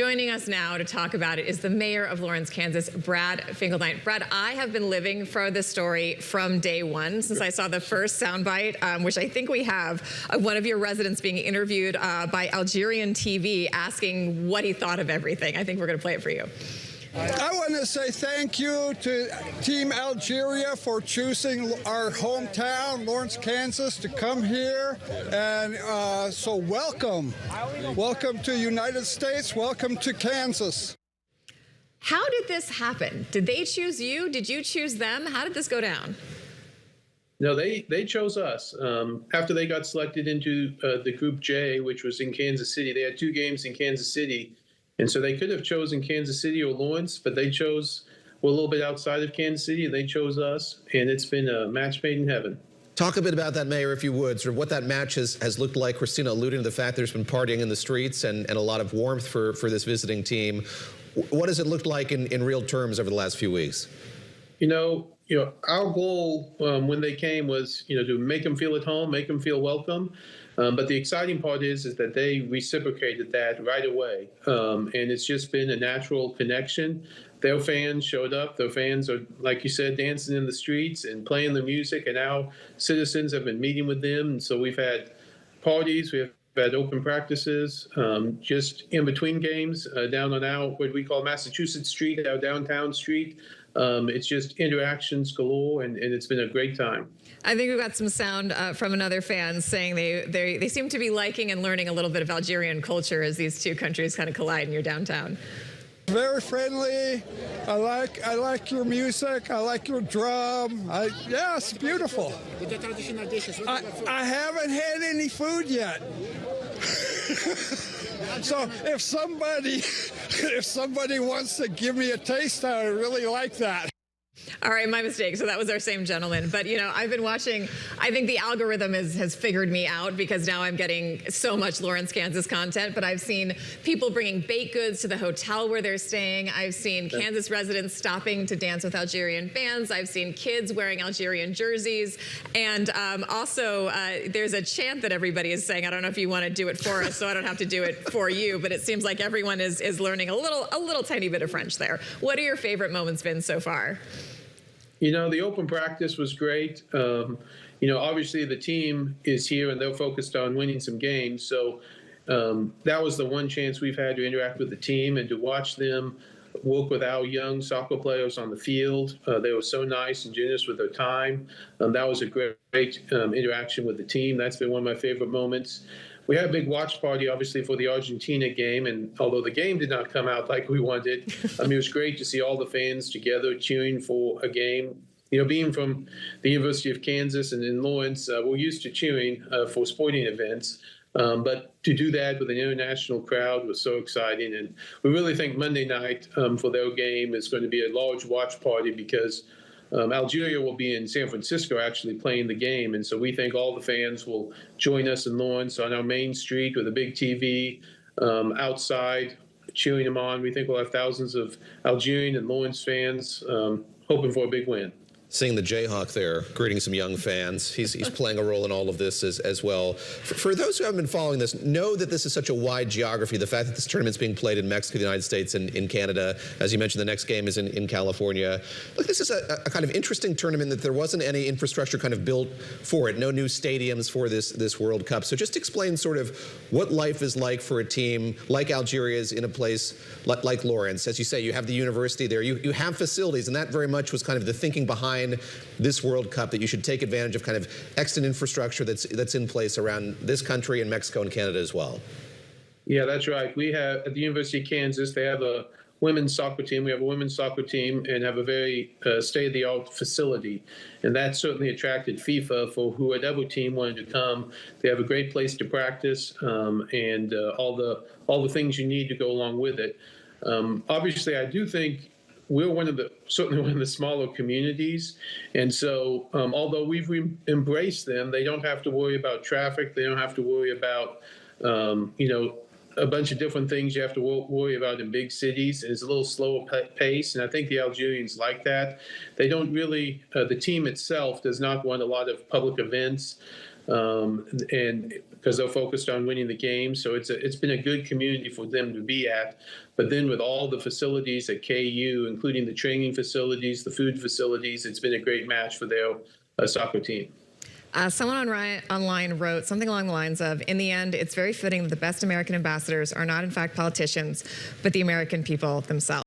Joining us now to talk about it is the mayor of Lawrence, Kansas, Brad Finkeldei. Brad, I have been living for this story from day one since I saw the first soundbite, which I think we have, of one of your residents being interviewed by Algerian TV asking what he thought of everything. I think we're going to play it for you. I want to say thank you to Team Algeria for choosing our hometown, Lawrence, Kansas, to come here. And so welcome. Welcome to United States. Welcome to Kansas. How did this happen? Did they choose you? Did you choose them? How did this go down? No, they chose us. After they got selected into the Group J, which was in Kansas City, they had 2 games in Kansas City. And so they could have chosen Kansas City or Lawrence, but they chose, well, a little bit outside of Kansas City, and they chose us, and it's been a match made in heaven. Talk a bit about that, Mayor, if you would, sort of what that match has looked like. Christina alluding to the fact there's been partying in the streets and a lot of warmth for this visiting team. What has it looked like in real terms over the last few weeks? You know, our goal when they came was, to make them feel at home, make them feel welcome. But the exciting part is that they reciprocated that right away. And it's just been a natural connection. Their fans showed up. Their fans are, like you said, dancing in the streets and playing the music. And our citizens have been meeting with them. And so we've had parties. We've had open practices just in between games down on our, what we call Massachusetts Street, our downtown street. It's just interactions galore, and it's been a great time. I think we've got some sound from another fan saying they seem to be liking and learning a little bit of Algerian culture as these two countries kind of collide in your downtown. Very friendly. I like your music. I like your drum. Yeah, it's beautiful. With the traditional dishes, I haven't had any food yet. So if somebody wants to give me a taste, I really like that. All right, my mistake. So that was our same gentleman. But, I've been watching. I think the algorithm has figured me out because now I'm getting so much Lawrence, Kansas content. But I've seen people bringing baked goods to the hotel where they're staying. I've seen Kansas residents stopping to dance with Algerian bands. I've seen kids wearing Algerian jerseys. And also, there's a chant that everybody is saying. I don't know if you want to do it for us, so I don't have to do it for you. But it seems like everyone is learning a little tiny bit of French there. What are your favorite moments been so far? The open practice was great. Obviously the team is here and they're focused on winning some games. So that was the one chance we've had to interact with the team and to watch them work with our young soccer players on the field. They were so nice and generous with their time. That was a great interaction with the team. That's been one of my favorite moments. We had a big watch party, obviously, for the Argentina game, and although the game did not come out like we wanted, it was great to see all the fans together cheering for a game. Being from the University of Kansas and in Lawrence, we're used to cheering for sporting events, but to do that with an international crowd was so exciting, and we really think Monday night for their game is going to be a large watch party because Algeria will be in San Francisco actually playing the game, and so we think all the fans will join us in Lawrence on our main street with a big TV outside cheering them on. We think we'll have thousands of Algerian and Lawrence fans hoping for a big win. Seeing the Jayhawk there, greeting some young fans. He's playing a role in all of this as well. For those who haven't been following this, know that this is such a wide geography. The fact that this tournament's being played in Mexico, the United States, and in Canada. As you mentioned, the next game is in California. Look, this is a kind of interesting tournament that there wasn't any infrastructure kind of built for it. No new stadiums for this World Cup. So just explain sort of what life is like for a team like Algeria's in a place like Lawrence. As you say, you have the university there. You have facilities, and that very much was kind of the thinking behind this World Cup, that you should take advantage of kind of extant infrastructure that's in place around this country and Mexico and Canada as well. Yeah, that's right. We have at the University of Kansas, they have a women's soccer team. We have a women's soccer team and have a very state-of-the-art facility. And that certainly attracted FIFA for whoever team wanted to come. They have a great place to practice and all the things you need to go along with it. Obviously, I do think we're certainly one of the smaller communities. And so although we've embraced them, they don't have to worry about traffic. They don't have to worry about, a bunch of different things you have to worry about in big cities. It's a little slower pace, and I think the Algerians like that. They don't really, the team itself does not want a lot of public events. and because they're focused on winning the game. So it's been a good community for them to be at. But then with all the facilities at KU, including the training facilities, the food facilities, it's been a great match for their soccer team. Someone online wrote something along the lines of, in the end, it's very fitting that the best American ambassadors are not, in fact, politicians, but the American people themselves.